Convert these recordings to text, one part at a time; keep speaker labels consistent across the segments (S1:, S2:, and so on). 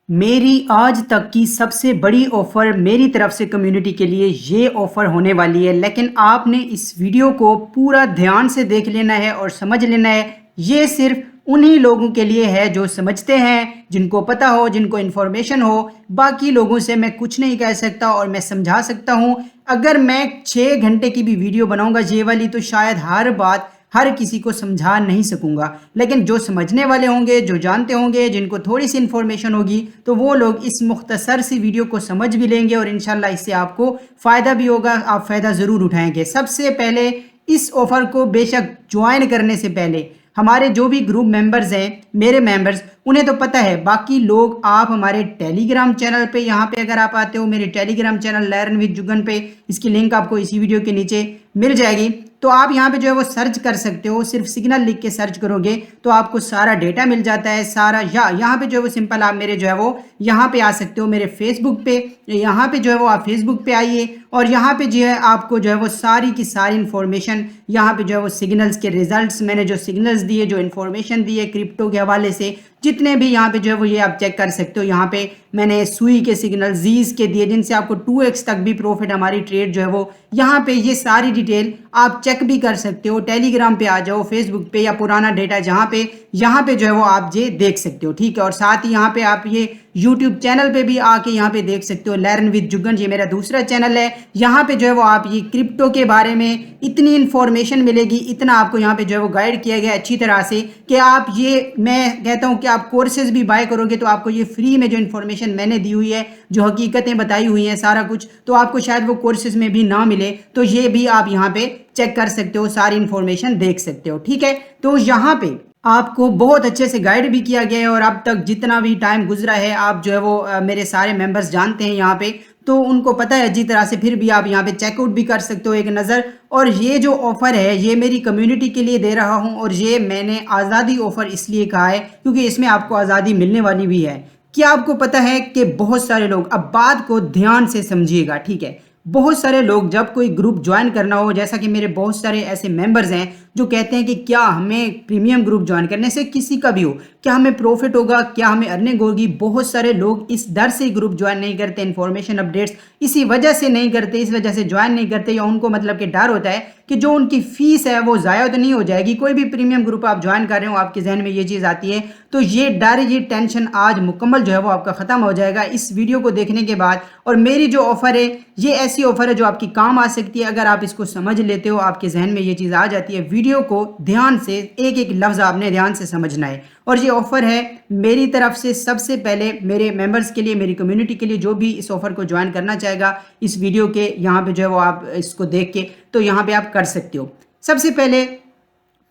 S1: मेरी आज तक की सबसे बड़ी ऑफ़र मेरी तरफ से कम्युनिटी के लिए ये ऑफ़र होने वाली है, लेकिन आपने इस वीडियो को पूरा ध्यान से देख लेना है और समझ लेना है। ये सिर्फ उन्हीं लोगों के लिए है जो समझते हैं, जिनको पता हो, जिनको इन्फॉर्मेशन हो। बाकी लोगों से मैं कुछ नहीं कह सकता और मैं समझा सकता हूँ। अगर मैं 6 घंटे की भी वीडियो बनाऊँगा ये वाली, तो शायद हर बात हर किसी को समझा नहीं सकूंगा, लेकिन जो समझने वाले होंगे, जो जानते होंगे, जिनको थोड़ी सी इन्फॉर्मेशन होगी, तो वो लोग इस मुख्तसर सी वीडियो को समझ भी लेंगे और इंशाल्लाह इससे आपको फ़ायदा भी होगा, आप फ़ायदा ज़रूर उठाएंगे। सबसे पहले इस ऑफ़र को बेशक ज्वाइन करने से पहले हमारे जो भी ग्रुप मेंबर्स हैं, मेरे मेंबर्स, उन्हें तो पता है। बाकी लोग, आप हमारे टेलीग्राम चैनल पे, यहाँ पे अगर आप आते हो मेरे Telegram channel learn with Jugan पे, इसकी लिंक आपको इसी वीडियो के नीचे मिल जाएगी। तो आप यहाँ पे जो है वो सर्च कर सकते हो, सिर्फ सिग्नल लिख के सर्च करोगे तो आपको सारा डेटा मिल जाता है सारा। या यहाँ पे जो है वो सिंपल आप मेरे जो है वो यहाँ पे आ सकते हो मेरे फेसबुक पे। यहाँ पे जो है वो आप फेसबुक पे आइए और यहाँ पे जो है आपको जो है वो सारी की सारी इन्फॉर्मेशन, यहाँ पे जो है वो सिग्नल्स के रिजल्ट्स, मैंने जो सिग्नल्स दिए, जो इन्फॉर्मेशन दी है क्रिप्टो के हवाले से, जितने भी यहाँ पे जो है वो ये आप चेक कर सकते हो। यहाँ पे मैंने सुई के सिग्नल, जीज के दिए, जिनसे आपको 2x तक भी प्रॉफिट, हमारी ट्रेड जो है वो यहाँ पे ये सारी डिटेल आप चेक भी कर सकते हो। टेलीग्राम पे आ जाओ, फेसबुक पे, या पुराना डेटा जहाँ पे यहाँ पे जो है वो आप ये देख सकते हो, ठीक है। और साथ ही यहाँ पे आप ये यूट्यूब चैनल पे भी आके यहाँ पे देख सकते हो, लर्न विद जुगन, ये मेरा दूसरा चैनल है। यहाँ पे जो है वो आप ये क्रिप्टो के बारे में इतनी इन्फॉर्मेशन मिलेगी, इतना आपको यहाँ पे जो है वो गाइड किया गया अच्छी तरह से कि आप ये, मैं कहता हूँ कि आप कोर्सेज भी बाय करोगे तो आपको ये फ्री में जो इन्फॉर्मेशन मैंने दी हुई है, जो हकीकतें बताई हुई हैं सारा कुछ, तो आपको शायद वो कोर्सेज में भी ना मिले। तो ये भी आप यहाँ पे चेक कर सकते हो, सारी इन्फॉर्मेशन देख सकते हो, ठीक है। तो यहाँ पे आपको बहुत अच्छे से गाइड भी किया गया है और अब तक जितना भी टाइम गुजरा है, आप जो है वो मेरे सारे मेंबर्स जानते हैं यहाँ पे, तो उनको पता है अच्छी तरह से। फिर भी आप यहाँ पे चेकआउट भी कर सकते हो एक नज़र। और ये जो ऑफ़र है ये मेरी कम्युनिटी के लिए दे रहा हूँ, और ये मैंने आज़ादी ऑफ़र इसलिए कहा है क्योंकि इसमें आपको आज़ादी मिलने वाली भी है। क्या आपको पता है कि बहुत सारे लोग, अब बात को ध्यान से समझिएगा, ठीक है। बहुत सारे लोग जब कोई ग्रुप ज्वाइन करना हो, जैसा कि मेरे बहुत सारे ऐसे मेंबर्स हैं जो कहते हैं कि क्या हमें प्रीमियम ग्रुप ज्वाइन करने से, किसी का भी हो, क्या हमें प्रॉफिट होगा, क्या हमें अर्निंग होगी। बहुत सारे लोग इस डर से ग्रुप ज्वाइन नहीं करते, इन्फॉर्मेशन अपडेट्स इसी वजह से नहीं करते, इस वजह से ज्वाइन नहीं करते, या उनको मतलब कि डर होता है कि जो उनकी फीस है वो ज़ाया तो नहीं हो जाएगी। कोई भी प्रीमियम ग्रुप आप ज्वाइन कर रहे हो, आपके जहन में ये चीज़ आती है, तो ये डर, ये टेंशन आज मुकम्मल जो है वो आपका ख़त्म हो जाएगा इस वीडियो को देखने के बाद। और मेरी जो ऑफ़र है ये ऐसी ऑफ़र है जो आपकी काम आ सकती है। अगर आप इसको समझ लेते हो, आपके जहन में ये चीज़ आ जाती है, वीडियो को ध्यान से, एक एक लफ्ज़ आपने ध्यान से समझना है। और ये ऑफ़र है मेरी तरफ से सबसे पहले मेरे मेंबर्स के लिए, मेरी कम्युनिटी के लिए। जो भी इस ऑफ़र को ज्वाइन करना चाहेगा, इस वीडियो के यहाँ पे जो है वो आप इसको देख के तो यहाँ पे आप कर सकते हो। सबसे पहले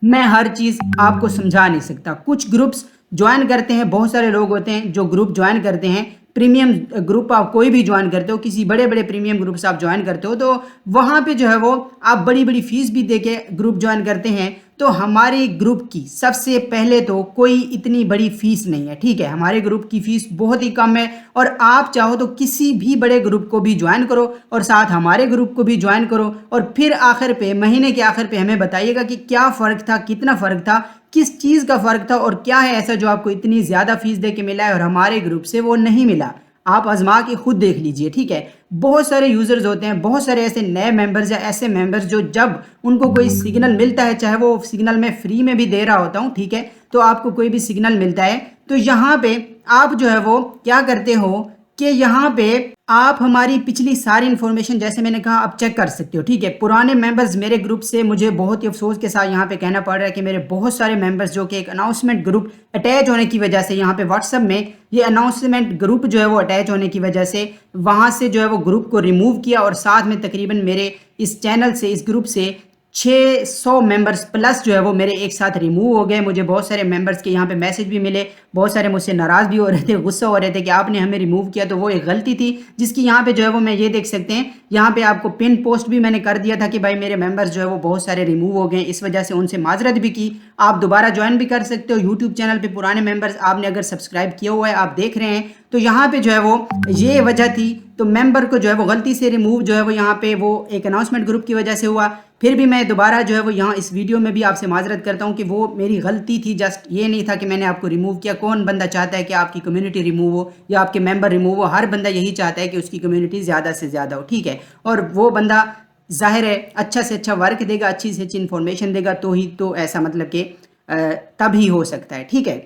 S1: मैं हर चीज़ आपको समझा नहीं सकता। कुछ ग्रुप्स ज्वाइन करते हैं, बहुत सारे लोग होते हैं जो ग्रुप ज्वाइन करते हैं, प्रीमियम ग्रुप आप कोई भी ज्वाइन करते हो, किसी बड़े बड़े प्रीमियम ग्रुप्स आप ज्वाइन करते हो, तो वहाँ पे जो है वो आप बड़ी बड़ी फीस भी दे के ग्रुप ज्वाइन करते हैं। तो हमारे ग्रुप की सबसे पहले तो कोई इतनी बड़ी फीस नहीं है, ठीक है। हमारे ग्रुप की फ़ीस बहुत ही कम है, और आप चाहो तो किसी भी बड़े ग्रुप को भी ज्वाइन करो और साथ हमारे ग्रुप को भी ज्वाइन करो, और फिर आखिर पे, महीने के आखिर पे हमें बताइएगा कि क्या फ़र्क था, कितना फ़र्क था, किस चीज़ का फ़र्क था, और क्या है ऐसा जो आपको इतनी ज़्यादा फ़ीस दे के मिला है और हमारे ग्रुप से वो नहीं मिला। आप आजमा के खुद देख लीजिए, ठीक है। बहुत सारे यूज़र्स होते हैं, बहुत सारे ऐसे नए मेंबर्स या ऐसे मेंबर्स जो जब उनको कोई सिग्नल मिलता है, चाहे वो सिग्नल मैं फ्री में भी दे रहा होता हूँ, ठीक है, तो आपको कोई भी सिग्नल मिलता है तो यहाँ पे आप जो है वो क्या करते हो कि यहाँ पे आप हमारी पिछली सारी इन्फॉर्मेशन, जैसे मैंने कहा, आप चेक कर सकते हो, ठीक है। पुराने मेंबर्स मेरे ग्रुप से, मुझे बहुत ही अफसोस के साथ यहाँ पे कहना पड़ रहा है कि मेरे बहुत सारे मेंबर्स जो कि एक अनाउंसमेंट ग्रुप अटैच होने की वजह से, यहाँ पे व्हाट्सअप में ये अनाउंसमेंट ग्रुप जो है वो अटैच होने की वजह से वहाँ से जो है वो ग्रुप को रिमूव किया, और साथ में तकरीबन मेरे इस चैनल से, इस ग्रुप से 600 मेंबर्स प्लस जो है वो मेरे एक साथ रिमूव हो गए। मुझे बहुत सारे मेंबर्स के यहाँ पे मैसेज भी मिले, बहुत सारे मुझसे नाराज़ भी हो रहे थे, गुस्सा हो रहे थे कि आपने हमें रिमूव किया, तो वो एक गलती थी जिसकी यहाँ पे जो है वो मैं ये देख सकते हैं, यहाँ पे आपको पिन पोस्ट भी मैंने कर दिया था कि भाई मेरे मेंबर्स जो है वो बहुत सारे रिमूव हो गए, इस वजह से उनसे माजरत भी की। आप दोबारा ज्वाइन भी कर सकते हो यूट्यूब चैनल पर। पुराने मेंबर्स आपने अगर सब्सक्राइब किया हुआ है, आप देख रहे हैं, तो यहाँ पे जो है वो ये वजह थी। तो मेंबर को जो है वो गलती से रिमूव जो है वो यहाँ पे वो एक अनाउंसमेंट ग्रुप की वजह से हुआ। फिर भी मैं दोबारा जो है वो यहाँ इस वीडियो में भी आपसे माजरत करता हूँ कि वो मेरी गलती थी, जस्ट ये नहीं था कि मैंने आपको रिमूव किया। कौन बंदा चाहता है कि आपकी कम्युनिटी रिमूव हो या आपके मेंबर रिमूव हो? हर बंदा यही चाहता है कि उसकी कम्युनिटी ज़्यादा से ज़्यादा हो, ठीक है। और वो बंदा जाहिर है अच्छा से अच्छा वर्क देगा, अच्छी से अच्छी इन्फॉर्मेशन देगा, तो ही तो ऐसा मतलब कि तब ही हो सकता है, ठीक है।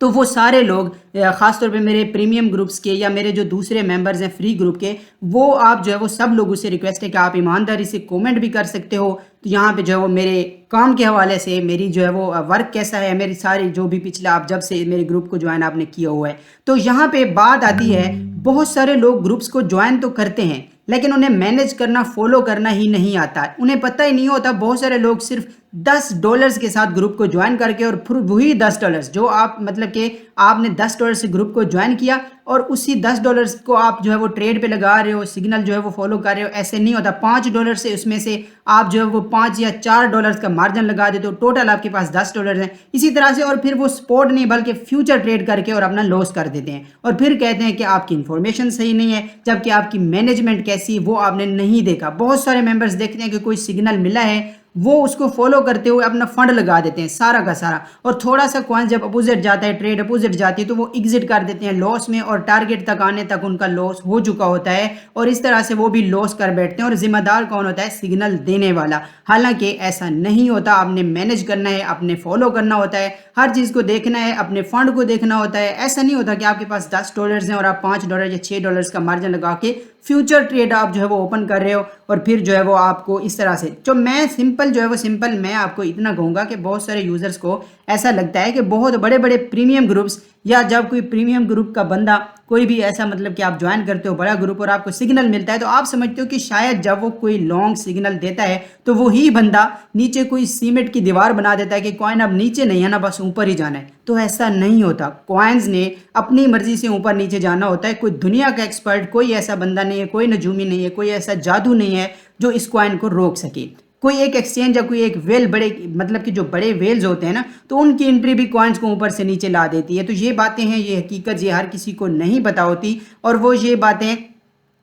S1: तो वो सारे लोग ख़ासतौर पे मेरे प्रीमियम ग्रुप्स के या मेरे जो दूसरे मेंबर्स हैं फ्री ग्रुप के, वो आप जो है वो सब लोगों से रिक्वेस्ट है कि आप ईमानदारी से कमेंट भी कर सकते हो। तो यहाँ पे जो है वो मेरे काम के हवाले से मेरी जो है वो वर्क कैसा है, मेरी सारी जो भी पिछला आप जब से मेरे ग्रुप को ज्वाइन आपने किया हुआ है, तो यहाँ पे बात आती है बहुत सारे लोग ग्रुप्स को ज्वाइन तो करते हैं लेकिन उन्हें मैनेज करना, फॉलो करना ही नहीं आता। उन्हें पता ही नहीं होता। बहुत सारे लोग सिर्फ $10 के साथ ग्रुप को ज्वाइन करके और फिर वही $10 जो आप मतलब कि आपने $10 से ग्रुप को ज्वाइन किया और उसी $10 को आप जो है वो ट्रेड पे लगा रहे हो, सिग्नल जो है वो फॉलो कर रहे हो। ऐसे नहीं होता। $5 से उसमें से आप जो है वो $5 या $4 का मार्जिन लगा देते हो, टोटल आपके पास $10 हैं। इसी तरह से और फिर वो स्पॉट नहीं बल्कि फ्यूचर ट्रेड करके और अपना लॉस कर देते हैं और फिर कहते हैं कि आपकी इन्फॉर्मेशन सही नहीं है, जबकि आपकी मैनेजमेंट कैसी वो आपने नहीं देखा। बहुत सारे मेंबर्स देखते हैं कि कोई सिग्नल मिला है, वो उसको फॉलो करते हुए अपना फंड लगा देते हैं सारा का सारा, और थोड़ा सा कॉइन जब अपोजिट जाता है, ट्रेड अपोजिट जाती है, तो वो एग्जिट कर देते हैं लॉस में और टारगेट तक आने तक उनका लॉस हो चुका होता है और इस तरह से वो भी लॉस कर बैठते हैं। और जिम्मेदार कौन होता है? सिग्नल देने वाला। हालांकि ऐसा नहीं होता। आपने मैनेज करना है, आपने फॉलो करना होता है, हर चीज़ को देखना है, अपने फंड को देखना होता है। ऐसा नहीं होता कि आपके पास $10 हैं और आप $5 या $6 का मार्जिन लगा के फ्यूचर ट्रेड आप जो है वो ओपन कर रहे हो और फिर जो है वो आपको इस तरह से जो मैं सिंपल जो है वो सिंपल मैं आपको इतना कहूँगा कि बहुत सारे यूज़र्स को ऐसा लगता है कि बहुत बड़े बड़े प्रीमियम ग्रुप्स या जब कोई प्रीमियम ग्रुप का बंदा कोई भी ऐसा मतलब कि आप ज्वाइन करते हो बड़ा ग्रुप और आपको सिग्नल मिलता है, तो आप समझते हो कि शायद जब वो कोई लॉन्ग सिग्नल देता है तो वो ही बंदा नीचे कोई सीमेंट की दीवार बना देता है कि कॉइन अब नीचे नहीं है ना, बस ऊपर ही जाना है। तो ऐसा नहीं होता। कॉइन्स ने अपनी मर्जी से ऊपर नीचे जाना होता है। कोई दुनिया का एक्सपर्ट, कोई ऐसा बंदा नहीं है, कोई नजूमी नहीं है, कोई ऐसा जादू नहीं है जो इस कॉइन को रोक सके। कोई एक एक्सचेंज या कोई एक वेल बड़े मतलब कि जो बड़े वेल्स होते हैं ना, तो उनकी एंट्री भी कॉइन्स को ऊपर से नीचे ला देती है। तो ये बातें हैं, ये हकीकत, ये हर किसी को नहीं पता होती और वो ये बातें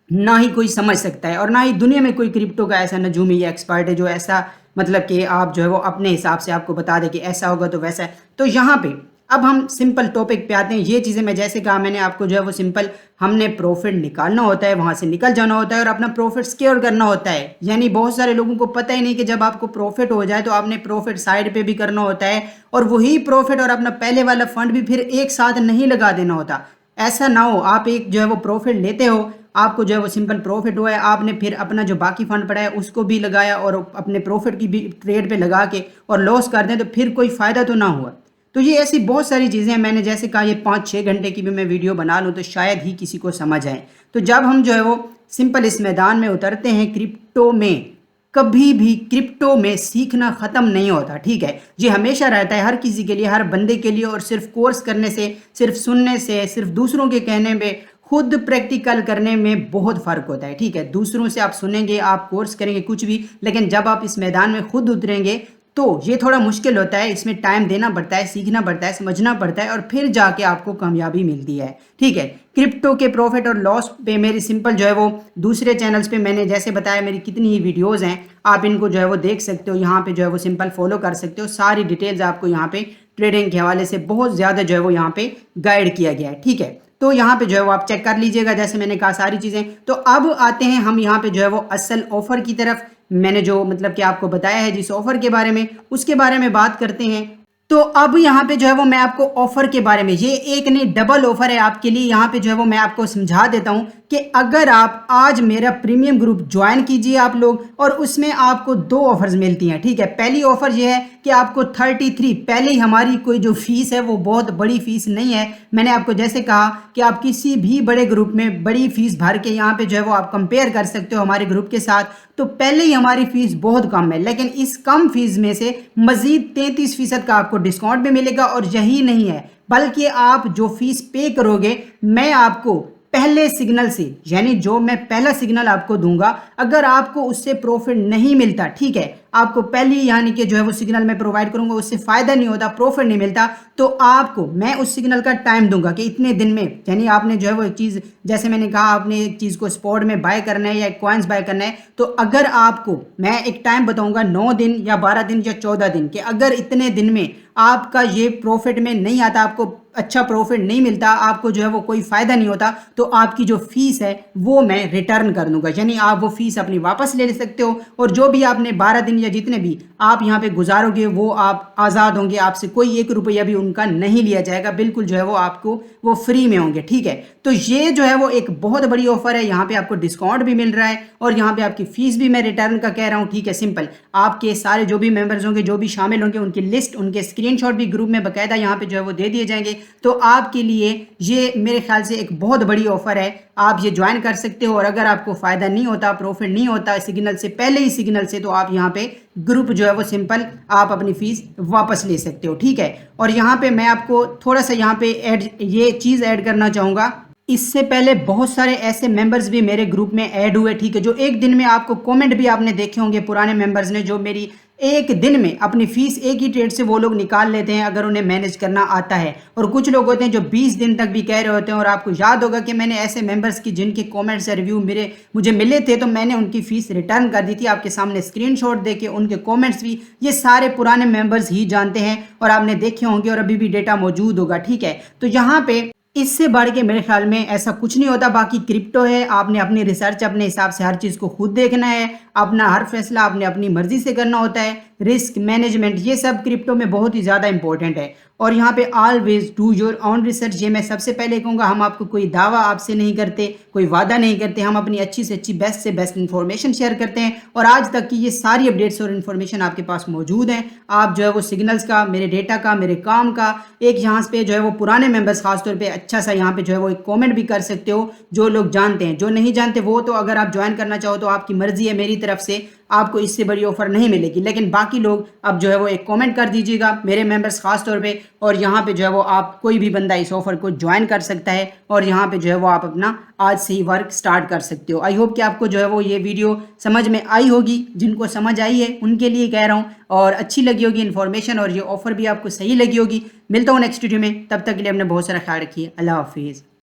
S1: ना ही कोई समझ सकता है और ना ही दुनिया में कोई क्रिप्टो का ऐसा नजूमी या एक्सपर्ट है जो ऐसा मतलब कि आप जो है वो अपने हिसाब से आपको बता दे कि ऐसा होगा तो वैसा है। तो यहाँ पे अब हम सिंपल टॉपिक पे आते हैं। ये चीज़ें मैं जैसे कहा मैंने आपको जो है वो सिंपल हमने प्रॉफिट निकालना होता है, वहाँ से निकल जाना होता है और अपना प्रॉफिट सिक्योर करना होता है। यानी बहुत सारे लोगों को पता ही नहीं कि जब आपको प्रॉफिट हो जाए तो आपने प्रॉफिट साइड पे भी करना होता है और वही प्रॉफिट और अपना पहले वाला फंड भी फिर एक साथ नहीं लगा देना होता। ऐसा ना हो आप एक जो है वो प्रॉफिट लेते हो, आपको जो है वो सिंपल प्रॉफिट हुआ है, आपने फिर अपना जो बाकी फंड पड़ा है उसको भी लगाया और अपने प्रॉफिट की भी ट्रेड पे लगा के और लॉस कर दें तो फिर कोई फ़ायदा तो ना हुआ। तो ये ऐसी बहुत सारी चीज़ें हैं। मैंने जैसे कहा ये 5-6 घंटे की भी मैं वीडियो बना लूँ तो शायद ही किसी को समझ आए। तो जब हम जो है वो सिंपल इस मैदान में उतरते हैं क्रिप्टो में, कभी भी क्रिप्टो में सीखना ख़त्म नहीं होता, ठीक है। ये हमेशा रहता है हर किसी के लिए, हर बंदे के लिए। और सिर्फ कोर्स करने से, सिर्फ सुनने से, सिर्फ दूसरों के कहने में, खुद प्रैक्टिकल करने में बहुत फ़र्क होता है, ठीक है। दूसरों से आप सुनेंगे, आप कोर्स करेंगे कुछ भी, लेकिन जब आप इस मैदान में खुद उतरेंगे तो ये थोड़ा मुश्किल होता है। इसमें टाइम देना पड़ता है, सीखना पड़ता है, समझना पड़ता है और फिर जाके आपको कामयाबी मिलती है, ठीक है। क्रिप्टो के प्रॉफिट और लॉस पे मेरी सिंपल जो है वो दूसरे चैनल्स पे मैंने जैसे बताया मेरी कितनी ही वीडियोस हैं, आप इनको जो है वो देख सकते हो। यहाँ पे जो है वो सिंपल फॉलो कर सकते हो। सारी डिटेल्स आपको यहाँ पे ट्रेडिंग के हवाले से बहुत ज़्यादा जो है वो यहाँ पे गाइड किया गया है, ठीक है। तो यहाँ पे जो है वो आप चेक कर लीजिएगा, जैसे मैंने कहा सारी चीज़ें। तो अब आते हैं हम यहाँ पे जो है वो असल ऑफर की तरफ। मैंने जो मतलब कि आपको बताया है जिस ऑफर के बारे में, उसके बारे में बात करते हैं। तो अब यहाँ पे जो है वो मैं आपको ऑफर के बारे में, ये एक नहीं डबल ऑफर है आपके लिए। यहाँ पे जो है वो मैं आपको समझा देता हूँ कि अगर आप आज मेरा प्रीमियम ग्रुप ज्वाइन कीजिए आप लोग, और उसमें आपको 2 ऑफर्स मिलती हैं, ठीक है। पहली ऑफर ये है कि आपको 33, पहले ही हमारी कोई जो फीस है वो बहुत बड़ी फीस नहीं है। मैंने आपको जैसे कहा कि आप किसी भी बड़े ग्रुप में बड़ी फीस भर के यहाँ पे जो है वो आप कंपेयर कर सकते हो हमारे ग्रुप के साथ। तो पहले ही हमारी फीस बहुत कम है, लेकिन इस कम फीस में से मजीद 33% का आपको डिस्काउंट भी मिलेगा। और यही नहीं है, बल्कि आप जो फीस पे करोगे मैं आपको पहले सिग्नल से, यानी जो मैं पहला सिग्नल आपको दूंगा, अगर आपको उससे प्रॉफिट नहीं मिलता, ठीक है, आपको पहली यानी कि जो है वो सिग्नल मैं प्रोवाइड करूंगा, उससे फ़ायदा नहीं होता, प्रॉफिट नहीं मिलता, तो आपको मैं उस सिग्नल का टाइम दूंगा कि इतने दिन में, यानी आपने जो है वो एक चीज़, जैसे मैंने कहा आपने एक चीज़ को स्पॉट में बाय करना है या कॉइन्स बाय करना है, तो अगर आपको मैं एक टाइम बताऊंगा 9 दिन या 12 दिन या 14 दिन के, अगर इतने दिन में आपका ये प्रॉफिट में नहीं आता, आपको अच्छा प्रॉफिट नहीं मिलता, आपको जो है वो कोई फ़ायदा नहीं होता, तो आपकी जो फीस है वो मैं रिटर्न कर दूंगा, यानी आप वो फीस अपनी वापस ले सकते हो, और जो भी आपने 12 दिन या जितने भी आप यहाँ पे गुजारोगे वो आप आज़ाद होंगे, आपसे कोई 1 रुपया भी उनका नहीं लिया जाएगा, बिल्कुल जो है वो आपको वो फ्री में होंगे। ठीक है, तो ये जो है वो एक बहुत बड़ी ऑफर है, यहाँ पे आपको डिस्काउंट भी मिल रहा है और यहाँ पे आपकी फीस भी मैं रिटर्न का कह रहा हूँ। ठीक है, सिंपल, आपके सारे जो भी मेंबर्स होंगे, जो भी शामिल होंगे, उनकी लिस्ट, उनके स्क्रीनशॉट भी ग्रुप में बाकायदा यहाँ पे जो है वो दे दिए जाएंगे। तो आपके लिए ये मेरे ख्याल से एक बहुत बड़ी ऑफर है, आप ये ज्वाइन कर सकते हो, और अगर आपको फ़ायदा नहीं होता, प्रॉफिट नहीं होता सिग्नल से पहले ही सिग्नल से, तो आप यहाँ पे ग्रुप जो है वो सिंपल आप अपनी फ़ीस वापस ले सकते हो। ठीक है, और यहाँ पे मैं आपको थोड़ा सा यहाँ पे ये चीज़ ऐड करना चाहूँगा, इससे पहले बहुत सारे ऐसे मेंबर्स भी मेरे ग्रुप में ऐड हुए, ठीक है, जो एक दिन में, आपको कमेंट भी आपने देखे होंगे पुराने मेंबर्स ने, जो मेरी एक दिन में अपनी फीस एक ही ट्रेड से वो लोग निकाल लेते हैं अगर उन्हें मैनेज करना आता है, और कुछ लोग होते हैं जो 20 दिन तक भी कह रहे होते हैं। और आपको याद होगा कि मैंने ऐसे मेंबर्स की जिनके कमेंट्स या रिव्यू मुझे मिले थे, तो मैंने उनकी फीस रिटर्न कर दी थी, आपके सामने स्क्रीनशॉट देके उनके कमेंट्स भी ये सारे पुराने मेंबर्स ही जानते हैं और आपने देखे होंगे, और अभी भी डेटा मौजूद होगा। ठीक है, तो यहाँ पे इससे बढ़ के मेरे ख्याल में ऐसा कुछ नहीं होता। बाकी क्रिप्टो है, आपने अपनी रिसर्च अपने हिसाब से हर चीज़ को खुद देखना है, अपना हर फैसला आपने अपनी मर्जी से करना होता है। रिस्क मैनेजमेंट ये सब क्रिप्टो में बहुत ही ज़्यादा इंपॉर्टेंट है। और यहाँ पे always do your own research, ये मैं सबसे पहले कहूँगा। हम आपको कोई दावा आपसे नहीं करते, कोई वादा नहीं करते, हम अपनी अच्छी से अच्छी बेस्ट से बेस्ट इन्फॉर्मेशन शेयर करते हैं, और आज तक की ये सारी अपडेट्स और इन्फॉर्मेशन आपके पास मौजूद हैं। आप जो है वो सिग्नल्स का, मेरे डेटा का, मेरे काम का एक यहाँ पे जो है वो पुराने मेंबर्स खासतौर पे अच्छा सा यहाँ पे जो है वो एक कमेंट भी कर सकते हो, जो लोग जानते हैं। जो नहीं जानते वो तो अगर आप ज्वाइन करना चाहो तो आपकी मर्जी है, मेरी तरफ से आपको इससे बड़ी ऑफर नहीं मिलेगी, लेकिन बाकी लोग अब जो है वो एक कमेंट कर दीजिएगा, मेरे मेंबर्स खास तौर पे, और यहाँ पे जो है वो आप कोई भी बंदा इस ऑफर को ज्वाइन कर सकता है, और यहाँ पे जो है वो आप अपना आज से ही वर्क स्टार्ट कर सकते हो। आई होप कि आपको जो है वो ये वीडियो समझ में आई होगी, जिनको समझ आई है उनके लिए कह रहा हूँ, और अच्छी लगी होगी इन्फॉर्मेशन, और ये ऑफर भी आपको सही लगी होगी। मिलता हूँ नेक्स्ट वीडियो में, तब तक के लिए अपने बहुत सारा ख्याल रखिए। अल्लाह हाफिज़।